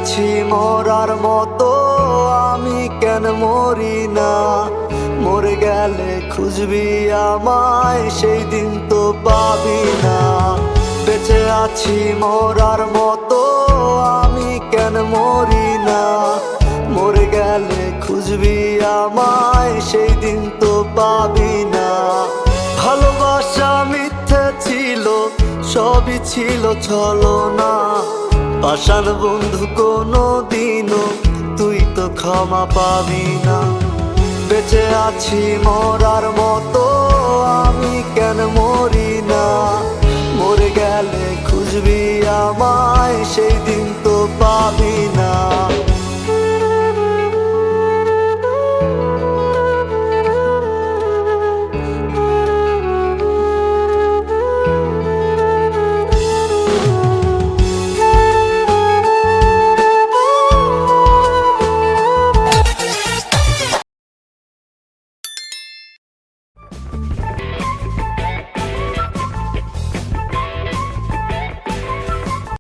আছি মরার মতো, আমি কেন মরি না? মরে গেলে খুঁজবি আমায়, সেই দিন তো পাবি না। বেঁচে আছি মরার মতো, আমি কেন মরি না? মরে গেলে খুঁজবি আমায়, সেই দিন তো পাবি না। ভালোবাসা মিথ্যে ছিল, সবই ছিল ছলনা। পাষাণ বন্ধু কোনো দিনও তুই তো ক্ষমা পাবি না। বেঁচে আছি মরার মতো, আমি কেন মরি না?